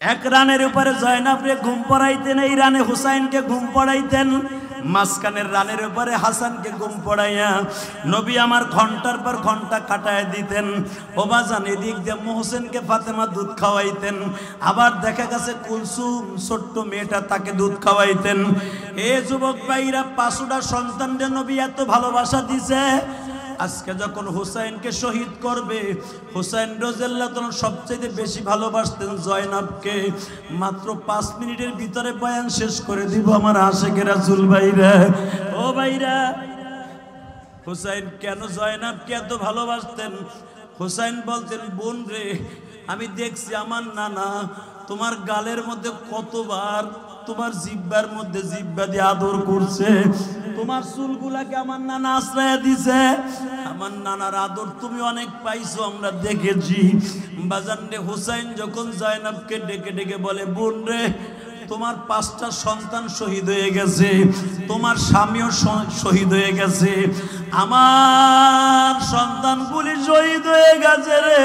এক রানের উপরে জয়নাবরে ঘুম পড়াইতেন, এই রানে হুসাইনকে ঘুম পড়াইতেন, মাঝখানের রানের উপরে হাসানকে ঘুম পড়াইয়া নবী আমার ঘন্টার পর ঘন্টা কাটায় দিতেন। ওবাজান এদিক দিয়ে মোহসেনকে ফাতেমা দুধ খাওয়াইতেন, আবার দেখা গেছে কুলসুম ছোট্ট মেয়েটা তাকে দুধ খাওয়াইতেন। এ যুবক ভাইরা, পাঁচটা সন্তানদের নবী এত ভালোবাসা দিছে। আজকে যখন হুসাইনকে শহীদ করবে, হুসাইন রাদিয়াল্লাহু তাআলা সবচেয়ে বেশি ভালোবাসতেন জয়নাবকে। মাত্র 5 মিনিটের ভিতরে বয়ান শেষ করে দিব আমার আশিকে রাসূল ভাইরা। ও ভাইরা, হুসাইন কেন জয়নাবকে এত ভালোবাসতেন? হুসাইন বলতেন, বোন রে, আমি দেখছি আমার নানা তোমার গালের মধ্যে কতবার তোমার জিহ্বার মধ্যে জিহ্বা দিয়ে আদর করছে, তোমার চুলগুলাকে আমার নানা আশ্রয় দিছে, আমার নানার আদর তুমি অনেক পাইছো, আমরা দেখেছি। বাজান রে, হুসাইন যখন জয়নাবকে ডেকে ডেকে বলে, বোন রে, তোমার 5টা সন্তান শহীদ হয়ে গেছে, তোমার স্বামীও শহীদ হয়ে গেছে, আমার সন্তানগুলি শহীদ হয়ে গেছে রে,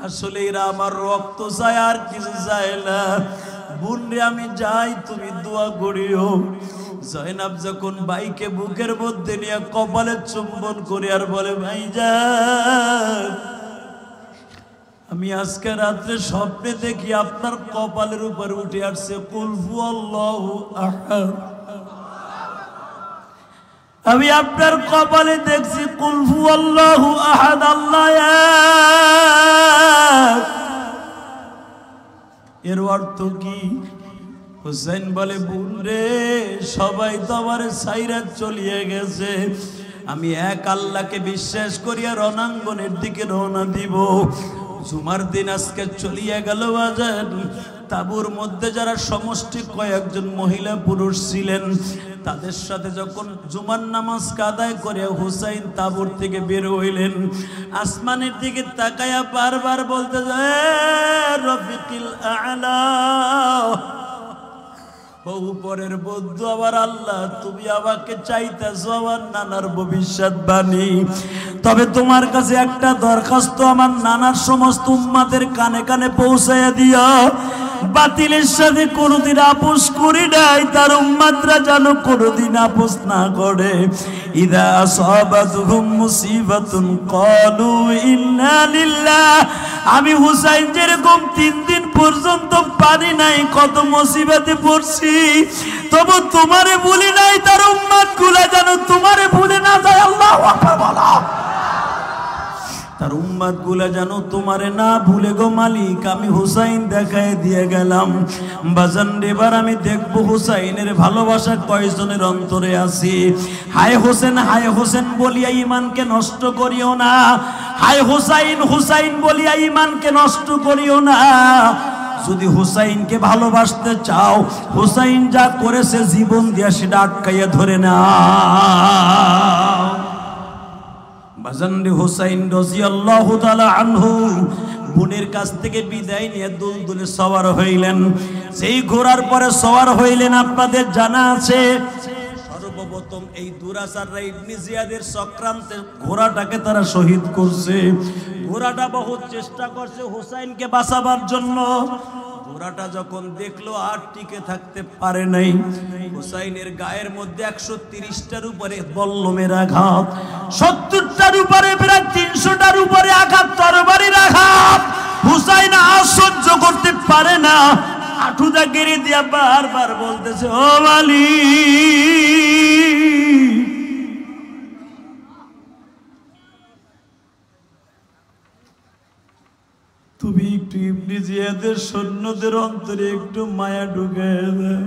আসলে এরা আমার রক্ত চায়, আর কিছু চায় না। বোন রে, আমি যাই, তুমি দোয়া করিও। জয়নাব যখন ভাইকে বুকের মধ্যে নিয়ে কপালে চুম্বন করে আর বলে, ভাইজান, আমি আজকে রাত্রে স্বপ্নে দেখি আপনার কপালের উপর উঠে আসছে কুল হুয়াল্লাহু আহাদ। আমি আপনার কপালে দেখছি কুল হুয়াল্লাহু আহাদ, আল্লাহ এক। এর অর্থ কি? হুসাইন বলে, বোন রে, সবাই তো আমার ছাইরা চলিয়ে গেছে, আমি এক আল্লাহকে বিশ্বাস করিয়া রণাঙ্গনের দিকে রওনা দিব। জুমার দিন আজকে চলিয়ে গেল। বাজার তাবুর মধ্যে যারা সমষ্টি কয়েকজন মহিলা পুরুষ ছিলেন, তাদের সাথে যখন জুমার নামাজ আদায় করে হুসাইন তাবুর থেকে বের হইলেন, আসমানের দিকে তাকায়া বারবার বলতে যায়, রফিকিল আ'লা, উপরের বন্ধু আবার আল্লাহ, তুমি আমাকে চাইতেছো আমার নানার ভবিষ্যৎবাণী, তবে তোমার কাছে একটা দরখাস্ত আমার নানার সমস্ত উম্মাদের কানে কানে পৌঁছাইয়া দিও, বাতিলের সাথে কোনোদিন আপোষ করি নাই, তার উম্মাদরা যেন কোনোদিন আপোষ না করে। ইদা আসাবাতুহুম মুসিবাতুন ক্বালু ইন্না লিল্লাহ। আমি হুসাইন যেরকম 3 দিন পর্যন্ত পারি নাই, কত মুসিবতে পড়ছি, তবু তোমারে ভুলি নাই, তার উম্মতগুলো যেন তোমারে ভুলে না যায়। আল্লাহু আকবার বলো। তার উম্মতগুলো যেন তোমারে না ভুলে গো মালিক, আমি হুসাইন দেখায় দিয়ে গেলাম। বাজান, এবার আমি দেখবো হুসাইনের ভালোবাসা কয়জনের অন্তরে আছে। হায় হোসেন, হায় হোসেন বলিয়া ইমানকে নষ্ট করিও না, হায় হুসাইন, হুসাইন বলিয়া ইমানকে নষ্ট করিও না। যদি হুসাইনকে ভালোবাসতে চাও, হুসাইন যা করেছে জীবন দিয়া সেটা আটকাইয়া ধরে না। বাজানরে, হুসাইন রাদিয়াল্লাহু তাআলা আনহু বোনের কাছ থেকে বিদায় নিয়ে দুলদুলে সওয়ার হইলেন। সেই ঘোড়ার পরে সওয়ার হইলেন, আপনাদের জানা আছে সর্বপ্রথম এই দুরাসাররা ইবনে জিয়াদের চক্রান্তে ঘোড়াটাকে তারা শহীদ করছে। ঘোড়াটা বহুত চেষ্টা করছে হুসাইনকে বাঁচাবার জন্য। ঘোড়াটা যখন দেখলো আর টিকে থাকতে পারে নাই, হুসাইনের গায়ের মধ্যে 130টার উপরে বল্লমের আঘাত, 70টার উপরে, প্রায় 300টার উপরে আঘাত, তরবারির আঘাত। হুসাইন আর সহ্য করতে পারে না, আঠুদা গেড়ে দিয়া বারবার বলতেছে, ও মালিক, তুমি একটু ইবনে জিয়াদের সৈন্যদের অন্তরে একটু মায়া ঢুকায় দাও।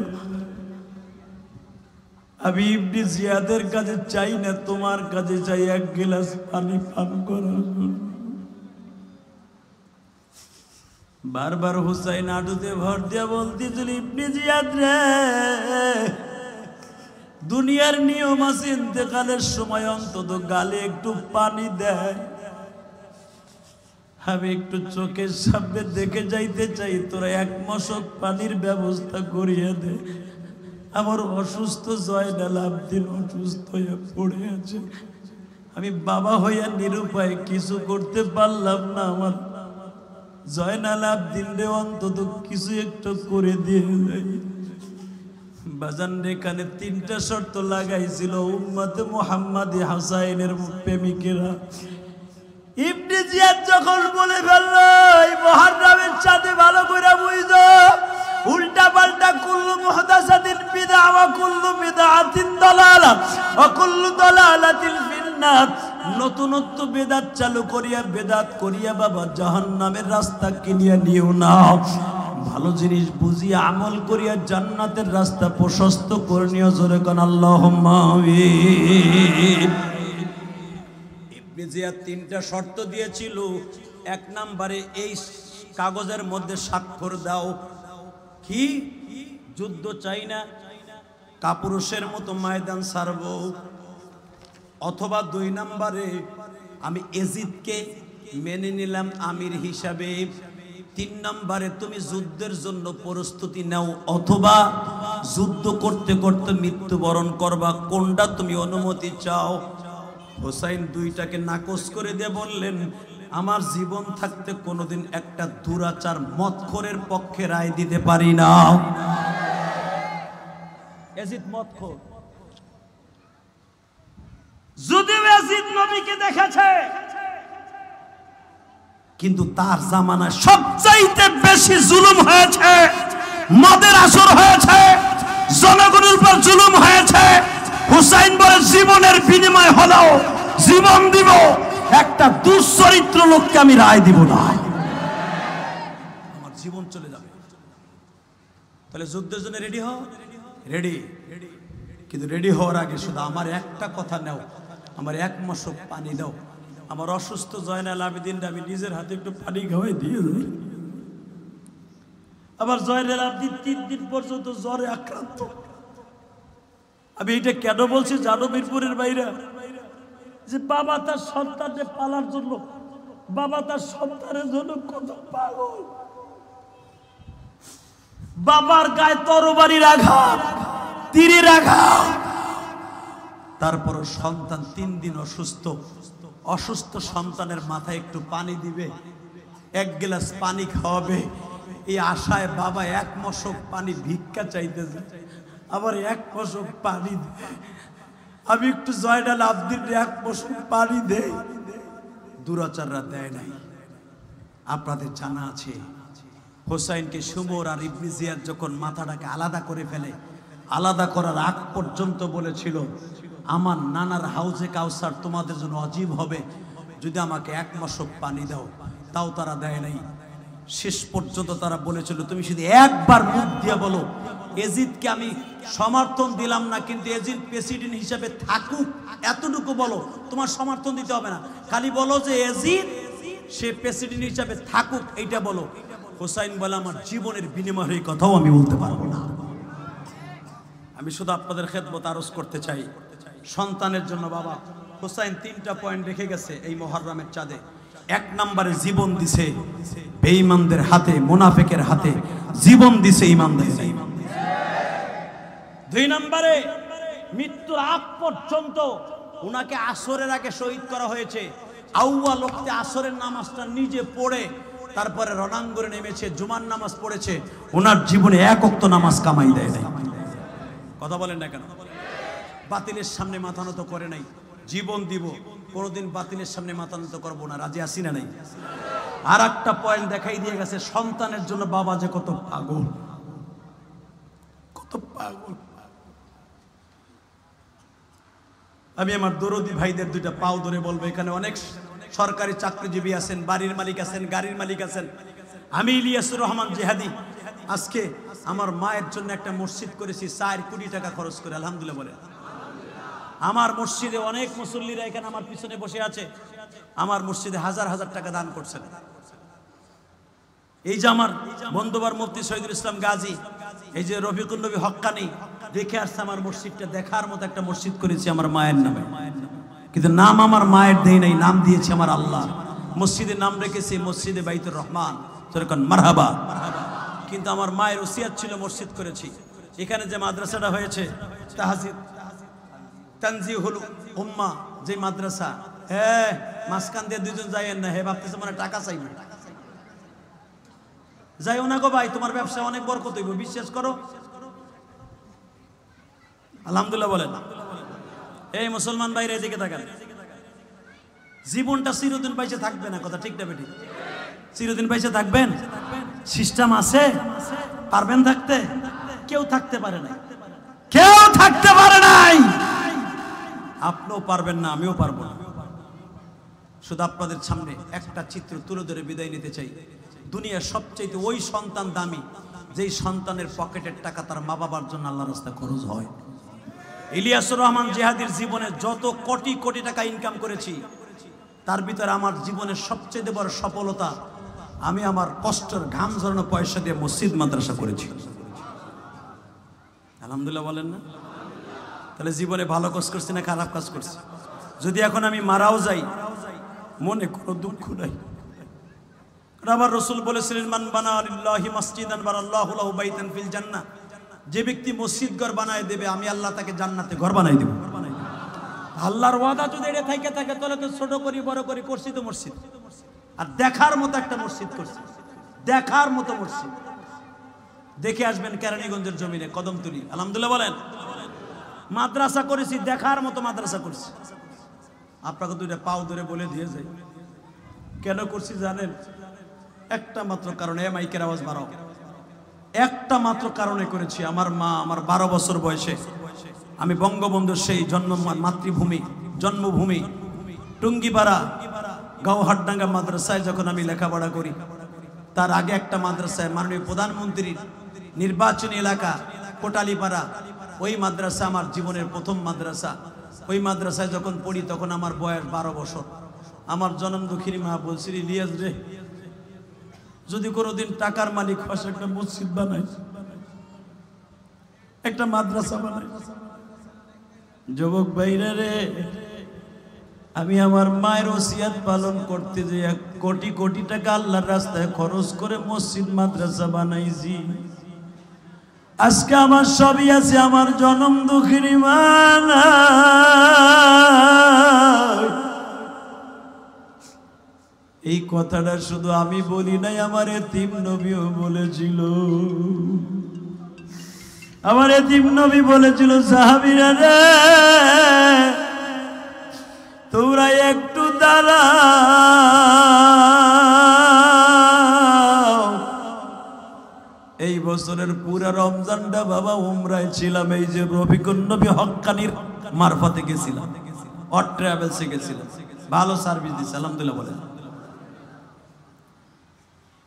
আমি ইবনে জিয়াদের কাছে চাই না, তোমার কাছে চাই এক গ্লাস পানি পান করার জন্য। বারবার হুসাইন আডুতে ভর দিয়া বলতেছিল, ইবনে জিয়াদ রে, দুনিয়ার নিয়ম আছে, ইন্তেকালের সময় অন্তত গালে একটু পানি দেয়, আমি একটু চোখের সামনে দেখে যাইতে চাই, তোরা 1 মশক পানির ব্যবস্থা করিয়ে দে। আমার অসুস্থ জয়নাল আবদিন অসুস্থ হয়ে পড়ে আছে, আমি বাবা হইয়া নিরুপায়, কিছু করতে পারলাম না, আমার জয়নাল আবদিন রে অন্তত কিছু একটু করে দিয়ে যাই। বাজান এখানে 3টা শর্ত লাগাইছিল উম্মতে মুহাম্মাদি হুসাইনের প্রেমিকেরা। ইবনে জিয়াদ যখন বলে ফেলল এই মুহররমের সাথে ভালো করে বুঝো, উল্টা পাল্টা কুল্লু মুহদাসাতিন বিদআ ওয়া কুল্লু বিদআতিন দালালা ওয়া কুল্লু দালালাতিন ফিন্নার। নতুনত্ব বেদাত চালু করিয়া বেদাত করিয়া বাবা জাহান্নামের রাস্তা কিনিয়া নিও না। ভালো জিনিস বুঝিয়া আমল করিয়া জান্নাতের রাস্তা প্রশস্ত করে নিও। জোরে কোন আল্লাহুম্মা আমিন। ইবনে জিয়াদ 3টা শর্ত দিয়েছিল। 1 নম্বরে এই কাগজের মধ্যে স্বাক্ষর দাও, কি যুদ্ধ চাই না, কাপুরুষের মতো ময়দান ছাড়ব। অথবা 2 নম্বরে আমি এজিদকে মেনে নিলাম আমির হিসাবে। 3 নম্বরে তুমি যুদ্ধের জন্য প্রস্তুতি নাও, অথবা যুদ্ধ করতে করতে মৃত্যুবরণ করবা। কোনটা তুমি অনুমতি চাও? হুসাইন 2টাকে নাকচ করে দিয়ে বললেন, আমার জীবন থাকতে কোনোদিন একটা দুরাচার মদখোরের পক্ষে রায় দিতে পারি না। এজিদ মদখোর, যদিও এজিদ নবীকে দেখেছে, কিন্তু তার জামানায় সবচাইতে বেশি জুলুম হয়েছে, মদের আসর হয়েছে, জনগণের উপর জুলুম হয়েছে। হুসাইন বলে জীবনের বিনিময় হলেও জীবন দিব, একটা দুশ্চরিত্র লোককে আমি রায় দিব না, আমার জীবন চলে যাবে। তাহলে যুদ্ধের জন্য রেডি হও, রেডি। কিন্তু রেডি হওয়ার আগে শুধু আমার একটা কথা নাও, আমার 1 মশক পানি দাও। আমার অসুস্থ জয়নাল আবেদিন আমি নিজের হাতে একটু পানি খাওয়াই দিয়ে যাই। আবার জয়নাল আবেদিন 3 দিন পর্যন্ত জ্বরে আক্রান্ত। আমি এটা কেন বলছি জানো মিরপুরের বাইরে, যে বাবা তার সন্তানকে পালার জন্য, বাবা তার সন্তানের জন্য কত পাগল। বাবার গায়ে তরবারির আঘাত, তীরের আঘাত, তারপর সন্তান 3 দিন অসুস্থ। অসুস্থ সন্তানের মাথায় একটু পানি দিবে, 1 গ্লাস পানি খাওয়াবে, এই আশায় বাবা 1 মশক পানি ভিক্ষা চাইতেছে, আবার 1 মশক পানি দেয়। আমি একটু জয়নাল আবেদিন 1 মশক পানি দেই, দুরাচাররা দেয় নাই। আপনাদের জানা আছে হুসাইনকে সুমর আর ইবনে জিয়াদ যখন মাথাটাকে আলাদা করে ফেলে, আলাদা করার আগ পর্যন্ত বলেছিল আমার নানার হাউজে কাউসার তোমাদের জন্য অজীব হবে যদি আমাকে 1 মশক পানি দাও। তাও তারা দেয় নাই। শেষ পর্যন্ত তারা বলেছিল তুমি শুধু একবার মুখ দিয়ে বলো এজিদকে আমি সমর্থন দিলাম না, কিন্তু এজিদ প্রেসিডেন্ট হিসেবে থাকুক, এতটুকু বলো, তোমার সমর্থন দিতে হবে না, খালি বলো যে এজিদ সে প্রেসিডেন্ট হিসেবে থাকুক, এইটা বলো। হুসাইন বলে আমার জীবনের বিনিময়ে এই কথাও আমি বলতে পারবো না। আমি শুধু আপনাদের খেদমত আরজ করতে চাই, সন্তানের জন্য বাবা হুসাইন 3টা পয়েন্ট রেখে গেছে এই মুহররমের চাঁদে। 1 নম্বরে জীবন দিছে বেঈমানদের হাতে, মুনাফিকের হাতে জীবন দিছে ইমানদার। 2 নম্বরে মৃত্যুর আগ পর্যন্ত উনাকে আসরের আগে শহীদ করা হয়েছে। আউয়াল ওয়াক্তে আসরের নামাজটা নিজে পড়ে তারপরে রণাঙ্গনে নেমেছে, জুমার নামাজ পড়েছে। ওনার জীবনে 1 ওয়াক্ত নামাজ কামাই দেয় নাই। কথা বলেন না কেন? বাতিলের সামনে মাথা নত করে নাই। জীবন দিব, কোনোদিন বাতিলের সামনে মাথা নত করবো না। রাজি আসি না নাই? আর একটা পয়েন্ট দেখাই দিয়ে গেছে, সন্তানের জন্য বাবা যে কত পাগল, কত পাগল। আমি আমার দরদি ভাইদের 2টা পাও ধরে বলবো, এখানে অনেক সরকারি চাকরিজীবী আছেন, বাড়ির মালিক আছেন, গাড়ির মালিক আছেন। আমি ইলিয়াসুর রহমান জিহাদি আজকে আমার মায়ের জন্য একটা মসজিদ করেছি 4 কোটি টাকা খরচ করে, আলহামদুলিল্লাহ বলে। আমার মসজিদে অনেক মুসল্লিরা এখানে আমার পিছনে বসে আছে, আমার মসজিদে হাজার হাজার টাকা দান করছেন। এই যে আমার বন্ধুবার মুফতি শহীদুল ইসলাম গাজী, এই যে রফিকুল নবী হক্কানি দেখে আসছে আমার মসজিদটা, দেখার মতো একটা মসজিদ করেছি আমার মায়ের নামে। কিন্তু নাম আমার মায়ের দেই নাই, নাম দিয়েছি আমার আল্লাহ। মসজিদের নাম রেখেছি মসজিদে বাইতুর রহমান, মারহাবা। কিন্তু আমার মায়ের ওসিয়াত ছিল মসজিদ করেছি। এখানে যে মাদ্রাসাটা হয়েছে তাহজিদ তানজিহুল উম্মাহ, যে মাদ্রাসা, মাঝখান দিয়ে 2জন যাইয়েন না, হে ভাবতেছে মানে টাকা চাইবে। যাইও না গো ভাই, তোমার ব্যবসা অনেক বরকত হইব, বিশ্বাস করো। আলহামদুলিল্লাহ বলেন। এই মুসলমান ভাইরা এদিকে তাকান, জীবনটা চিরদিন পাইছে থাকবে না, কথা ঠিক না বেটি? চিরদিন পাইছে থাকবেন? সিস্টেম আছে? পারবেন থাকতে? কেউ থাকতে পারে নাই, কেউ থাকতে পারে নাই। আপনিও পারবেন না, আমিও পারবো না। শুধু আপনাদের সামনে একটা চিত্র তুলে ধরে বিদায় নিতে চাই। দুনিয়ার সবচেয়ে ওই সন্তান দামি যেই সন্তানের পকেটের টাকা তার মা বাবার জন্য আল্লাহর রাস্তায় খরচ হয়। ইলিয়াসুর রহমান জিহাদির জীবনে যত কোটি কোটি টাকা ইনকাম করেছি, তার ভিতরে আমার জীবনের সবচেয়ে বড় সফলতা, আমি আমার কষ্টের ঘাম ঝরানো পয়সা দিয়ে মসজিদ মাদ্রাসা করেছি। আলহামদুলিল্লাহ বলেন না? তাহলে জীবনে ভালো কাজ করছি না খারাপ কাজ করছি? যদি এখন আমি মারাও যাই, মনে কোনো দুঃখ নাই। আবার রাসূল বলেছিলেন, মান বানা লিল্লাহি মাসজিদান বানাল্লাহু লাহু বাইতান ফিল জান্নাহ, যে ব্যক্তি মসজিদ ঘর বানায় দেবে, আমি আল্লাহ তাকে জান্নাতে ঘর বানাই দেব। আল্লাহর ওয়াদা যদি এটা থেকে থাকে, তাহলে তো ছোট করি বড় করি করছি তো মসজিদ, আর দেখার মতো একটা মসজিদ করছি, দেখার মতো মসজিদ। দেখে আসবেন কেরানীগঞ্জের জমিনে কদমতলী। আলহামদুলিল্লাহ বলেন। মাদ্রাসা করেছি, দেখার মতো মাদ্রাসা করছি। আপনাকে দুইটা পাও ধরে বলে দিয়ে যাই, কেন করছি জানেন? একটা মাত্র কারণে, মাইকের আওয়াজ বাড়াও, একটা মাত্র কারণে করেছি। আমার মা, আমার 12 বছর বয়সে আমি বঙ্গবন্ধুর সেই মাতৃভূমি জন্মভূমি টুঙ্গিপাড়া গাওহাটডাঙ্গা মাদ্রাসায় যখন আমি লেখাপড়া করি, তার আগে একটা মাদ্রাসায় মাননীয় প্রধানমন্ত্রীর নির্বাচনী এলাকা কোটালীপাড়া, ওই মাদ্রাসা আমার জীবনের প্রথম মাদ্রাসা। ওই মাদ্রাসায় যখন পড়ি তখন আমার বয়স 12 বছর। আমার জনম দুঃখিনী মা বলছিল, ইলিয়াস রে, যদি কোনোদিন টাকার মালিক হস, একটা মসজিদ বানাই, একটা মাদ্রাসা বানাই। যুবক ভাইরা রে, আমি আমার মায়ের ওসিয়াত পালন করতে যে 1 কোটি কোটি টাকা আল্লাহর রাস্তায় খরচ করে মসজিদ মাদ্রাসা বানাইছি। আজকে আমার সবই আছে, আমার জনম দুঃখিনী মা নাই। এই কথাটা শুধু আমি বলি নাই, আমার এতিম নবীও বলেছিল। আমার এতিম নবী বলেছিল, সাহাবীরা রে, তোমরা একটু দাঁড়াও। এই বছরের পুরা রমজানটা বাবা উমরায় ছিলাম। এই যে রফিকুন নবী হক্কানির মারফতে গেছিলাম, অট ট্রাভেলসে গেছিলাম, ভালো সার্ভিস দিচ্ছে। আলহামদুলিল্লাহ বলেন।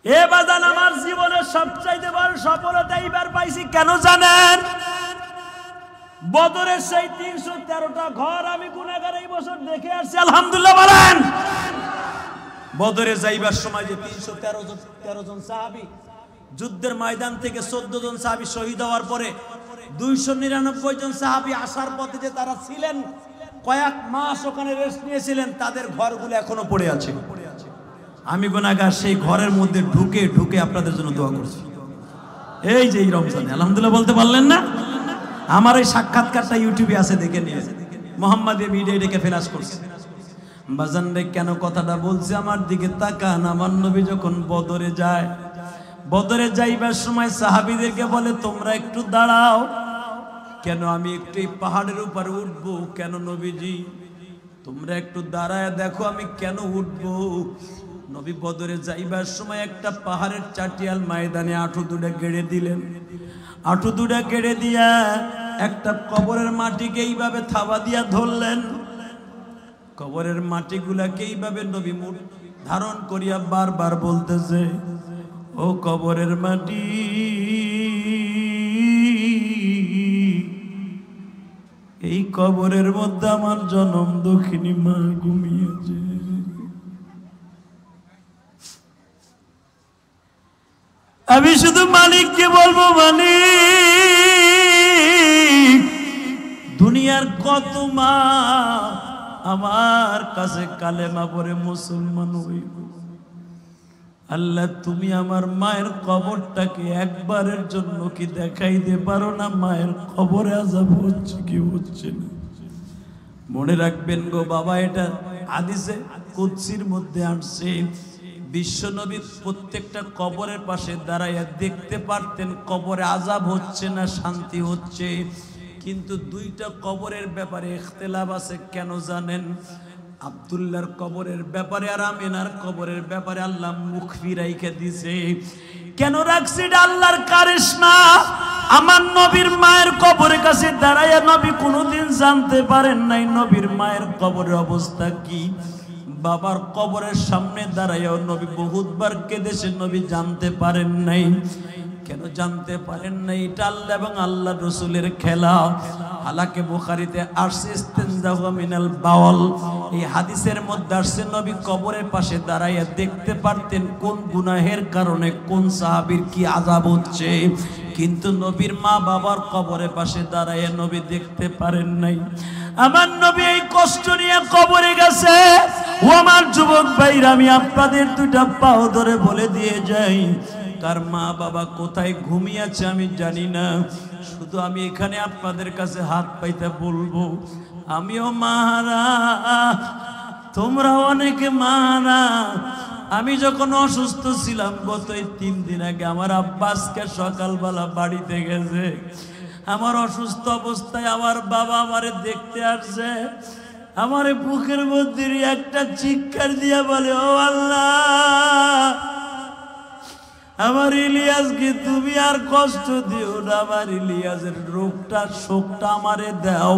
এ বাজান, আমার জীবনের সবচাইতে বড় সফলতা এইবার পাইছি, কেন জানেন? বদরের সেই 313টা ঘর আমি গুনাহগার এই বছর দেখে আসছি। আলহামদুলিল্লাহ বলেন। বদরে যাইবার সময় যে 313 জন সাহাবী, যুদ্ধের ময়দান থেকে 14 জন সাহাবী শহীদ হওয়ার পরে 299 জন সাহাবী আসার পথে যে তারা ছিলেন, কয়েক মাস ওখানে রেস্ট নিয়েছিলেন, তাদের ঘরগুলো এখনো পড়ে আছে। আমি গুনাহগার সেই ঘরের মধ্যে ঢুকে ঢুকে আপনাদের জন্য দোয়া করছি। এই যে এই রমজানে, আলহামদুলিল্লাহ বলতে পারলেন না? আমার এই সাক্ষাৎকারটা ইউটিউবে আছে, দেখে নিয়ে। মোহাম্মদ মিডিয়া ডেকে ফ্ল্যাশ করছে। বাজান রে, কেন কথাটা বলছি? আমার দিকে তাকান। আমার নবী যখন বদরে যায়, বদরে যাইবার সময় সাহাবীদেরকে বলে, তোমরা একটু দাঁড়াও। কেন? আমি একটু এই পাহাড়ের উপরে উঠবো। কেন নবীজি? তোমরা একটু দাঁড়ায় দেখো আমি কেন উঠবো। নবী বদরে যাইবার সময় একটা পাহাড়ের চাটিয়াল ময়দানে আঁঠু দুটা গেড়ে দিলেন। আঁঠু দুটা গেড়ে দিয়া একটা কবরের মাটিকে এইভাবে থাবা দিয়া ধরলেন। কবরের মাটিগুলাকে এইভাবে নবী মুখ ধারণ করিয়া বারবার বলতেছে, ও কবরের মাটি, এই কবরের মধ্যে আমার জনম দুঃখিনী মা ঘুমিয়েছে। আমি শুধু মালিককে বলবো, মালিক, দুনিয়ার কত মা আমার কাছে কালেমা পড়ে মুসলমান হইব। আল্লাহ, তুমি আমার মায়ের কবরটাকে একবারের জন্য কি দেখাইতে পারো না? মায়ের কবরে আযাব হচ্ছে কি হচ্ছে না? মনে রাখবেন গো বাবা, এটা হাদিসে কুদসির মধ্যে আসছে, বিশ্বনবী প্রত্যেকটা কবরের পাশে দাঁড়াইয়া দেখতে পারতেন কবরে আযাব হচ্ছে না শান্তি হচ্ছে। কিন্তু দুইটা কবরের ব্যাপারে ইখতিলাফ আছে। কেন জানেন? আব্দুল্লাহর কবরের ব্যাপারে আর আমিনার কবরের ব্যাপারে আল্লাহ মুখ ফিরাইকে দিছে। কেন রাখছে? এটা আল্লাহর কারিশমা। আমার নবীর মায়ের কবরের কাছে দাঁড়াইয়া নবী কোনোদিন জানতে পারেন নাই নবীর মায়ের কবরের অবস্থা কি। বাবার কবরের সামনে দাঁড়াইয়াও নবী বহুতবার কেঁদেছেন, নবী জানতে পারেন নাই। কেন জানতে পারেন নাই? এটা আল্লাহ এবং আল্লাহ রসুলের খেলা। হালাকে বুখারীতে আসছে ইস্তিনজাহু মিনাল বাওয়াল, এই হাদিসের মধ্যে আসছে নবী কবরের পাশে দাঁড়াইয়া দেখতে পারতেন কোন গুনাহের কারণে কোন সাহাবীর কি আযাব হচ্ছে। কিন্তু নবীর মা বাবার কবরের পাশে দাঁড়াইয়া নবী দেখতে পারেন নাই। আমার নবী এই কষ্ট নিয়ে কবরে গেছে। ও আমার যুবক ভাইরা, আমি আপনাদের দুইটা পাও ধরে বলে দিয়ে যাই, কার মা বাবা কোথায় ঘুমিয়ে আছে আমি জানি না, শুধু আমি এখানে আপনাদের কাছে হাত পাইতে বলবো, আমিও মারা, তোমরা অনেকে মারা। আমি যখন অসুস্থ ছিলাম গত 3 দিন আগে, আমার আব্বাসকে সকালবেলা বাড়িতে গেছে। আমার অসুস্থ অবস্থায় আমার বাবা আমারে দেখতে আসছে। আমার বুকের মধ্যে একটা চিৎকার দিয়া বলে, ও আল্লাহ, আমার ইলিয়াসকে তুমি আর কষ্ট দিও না, আমার ইলিয়াসের রোগটা শোকটা আমারে দাও,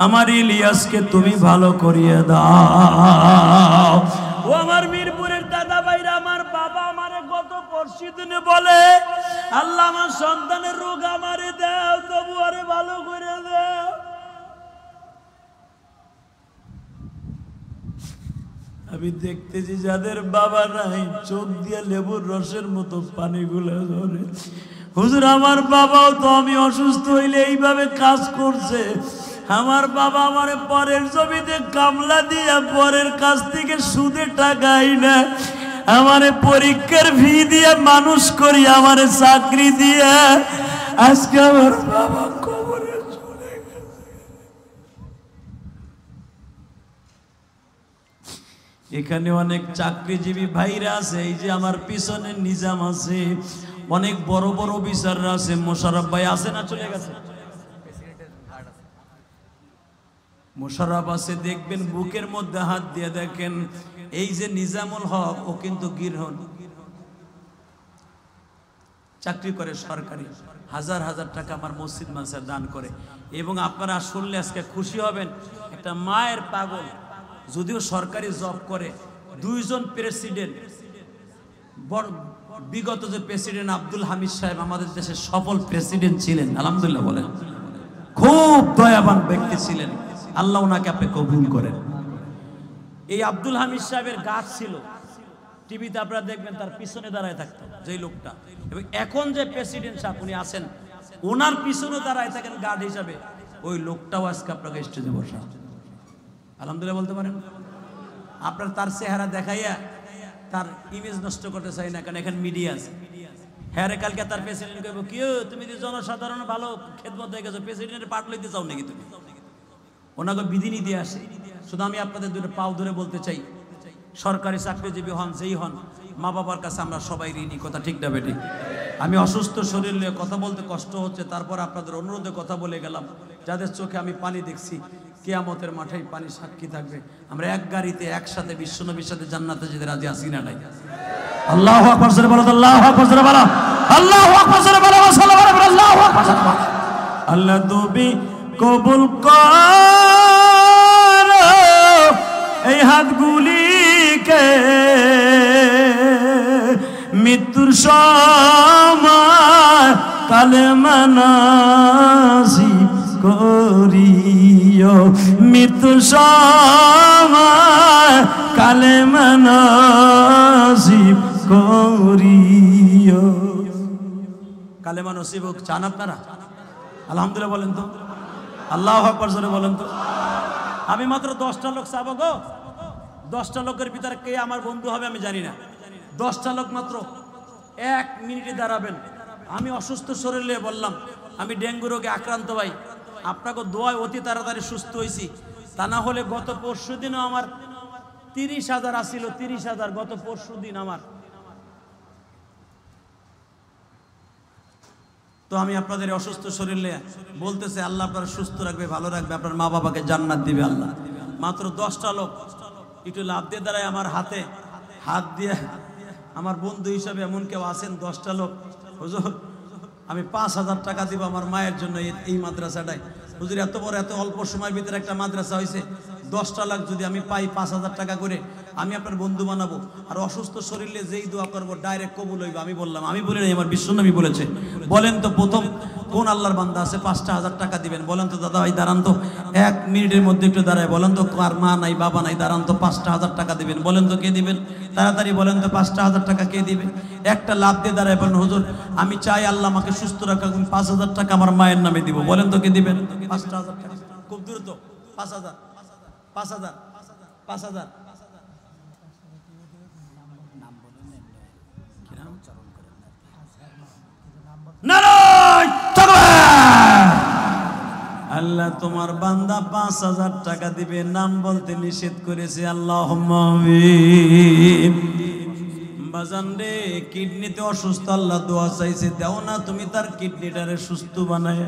আমার ইলিয়াসকে তুমি ভালো করিয়ে দাও। ও আমার মিরপুরের দাদা ভাইরা, আমার বাবা আমারে গত পরশু দিনে বলে, আল্লাহ আমার সন্তানের রোগ আমারে দাও, তবু আরে ভালো করে দাও। আমি দেখতেছি যাদের বাবা নাই চোখ দিয়ে লেবুর রসের মতো পানিগুলো ধরে। হুজুর, আমার বাবাও তো আমি অসুস্থ হইলে এইভাবে কাজ করছে। আমার বাবা আমারে পরের জমিতে কামলা দিয়া পরের কাছ থেকে সুদে টাকাই না, আমারে পরীক্ষার ফি দিয়ে মানুষ করি, আমারে চাকরি দিয়ে আজকে আমার বাবা কবরে চলে গেছে। এখানে অনেক চাকরিজীবী ভাইরা আছে, এই যে আমার পিছনে নিজাম আছে, অনেক বড় বড় অফিসাররা আছে। মোশাররফ ভাই আছে না? চলে গেছে। মোশাররফ আছে, দেখবেন বুকের মধ্যে হাত দিয়ে দেখেন। এই যে নিজামুল হক, ও কিন্তু গৃহণ চাকরি করে সরকারি, হাজার হাজার টাকা আমার মসজিদ মাদ্রাসা দান করে। এবং আপনারা শুনলে আজকে খুশি হবেন, একটা মায়ের পাগল, যদিও সরকারি জব করে, 2 জন প্রেসিডেন্ট, বিগত যে প্রেসিডেন্ট আব্দুল হামিদ সাহেব আমাদের দেশের সফল প্রেসিডেন্ট ছিলেন, আলহামদুলিল্লাহ বলেন, খুব দয়াবান ব্যক্তি ছিলেন, আল্লাহ ওনাকে আপনি কবুল করেন। এই আব্দুল হামিদ সাহেবের গাছ ছিল, টিভিতে আপনারা দেখবেন তার পিছনে দাঁড়ায় থাকতো যেই লোকটা। এবং এখন যে প্রেসিডেন্ট সাহেব উনি আছেন, ওনার পিছনে দাঁড়ায় থাকেন গার্ড হিসাবে, ওই লোকটাও আজকে আপনাকে স্টেজে বসা। আলহামদুলিল্লাহ বলতে পারেন। আপনার তার চেহারা দেখাইয়া তার ইমেজ নষ্ট করতে চাই না, কারণ এখানে মিডিয়া আছে। হ্যাঁ, কালকে তার প্রেসিডেন্ট কইব, কি তুমি যে জনসাধারণ ভালো খেদমত হয়ে গেছো, প্রেসিডেন্টের পাট লইতে চাও নাকি তুমি? ওনাকে বিধিনিধি আসে। শুধু আমি আপনাদের দুটো পাও ধরে বলতে চাই, সরকারি চাকরিজীবী হন যেই হন, মা বাবার কাছে আমরা সবাই ঋণী, কথা ঠিক না বেঠিক? আমি অসুস্থ শরীর নিয়ে কথা বলতে কষ্ট হচ্ছে, তারপর আপনাদের অনুরোধে কথা বলে গেলাম। যাদের চোখে আমি পানি দেখছি, কিয়ামতের মাঠেই পানি সাক্ষী থাকবে। আমরা এক গাড়িতে একসাথে বিশ্বনবীর সাথে জান্নাতে যেতে রাজি আছি না নাই? আল্লাহু আকবার জোরে বলো, আল্লাহু আকবার জোরে বলো, আল্লাহু আকবার জোরে বলো, আল্লাহু আকবার। আল্লাহ তুমি কবুল কর এই হাতগুলিকে, মৃত্যুর সময় কালেমা নাসিব করিও, মৃত্যুর সময় কালেমা নাসিব করিও। কালেমা নসিব চান আপনারা? আলহামদুলিল্লাহ বলেন তো, আল্লাহু আকবার জোরে বলেন তো। আমি মাত্র 10টা লোক চাবো গো। 10টা লোকের ভিতরে কে আমার বন্ধু হবে আমি জানি না। 10টা লোক মাত্র 1 মিনিটে দাঁড়াবেন। আমি অসুস্থ শরীর নিয়ে বললাম, আমি ডেঙ্গু রোগে আক্রান্ত ভাই, আপনাকে দোয়ায় অতি তাড়াতাড়ি সুস্থ হয়েছি। তা না হলে গত পরশু দিনও আমার 30,000 আসছিল, 30,000 গত পরশু দিন আমার তো আমি আপনাদের অসুস্থ শরীরে বলতেছে আল্লাহ আপনারা সুস্থ রাখবে, ভালো রাখবে, আপনার মা বাবাকে জান্নাত দিবে আল্লাহ। মাত্র 10টা লোক একটু লাভ দিয়ে দাঁড়ায় আমার হাতে হাত দিয়ে, আমার বন্ধু হিসাবে এমন কেউ আছেন? 10টা লোক, হুজুর আমি 5,000 টাকা দিব আমার মায়ের জন্য এই মাদ্রাসাটায়। হুজুর এত বড় এত অল্প সময়ের ভিতরে একটা মাদ্রাসা হয়েছে, 10টা লাখ যদি আমি পাই 5,000 টাকা করে, আমি আপনার বন্ধু বানাবো। আর অসুস্থ শরীরে যেই দোয়া করবো ডাইরেক্ট কবুল হইবে। আমি বললাম, আমি বলি নাই, আমার বিশ্বনবী বলেছে। বলেন তো প্রথম কোন আল্লাহর বান্দা আছে 5,000 টাকা দিবেন? বলেন তো দাদা ভাই, দাঁড়ান তো 1 মিনিটের মধ্যে একটু দাঁড়ায় বলেন তো, কার মা নাই বাবা নাই, দাঁড়ান তো 5,000 টাকা দিবেন। বলেন তো কে দিবেন? তাড়াতাড়ি বলেন তো 5,000 টাকা কে দিবে? একটা লাভ দিয়ে দাঁড়ায় বলেন, হুজুর আমি চাই আল্লাহ আমাকে সুস্থ রাখা, 5,000 টাকা আমার মায়ের নামে দিব। বলেন তো কে দিবেন? 5,000 টাকা। খুব দ্রুত 5,000 5,000 5,000। আল্লাহ তোমার বান্দা 5,000 টাকা দিবে, নাম বলতে নিষেধ করেছে। আল্লাহুম্মা আমিন। বাজান রে, কিডনিতে অসুস্থ, আল্লাহ দোয়া চাইছে, দাও না তুমি তার কিডনিটারে সুস্থ বানায়।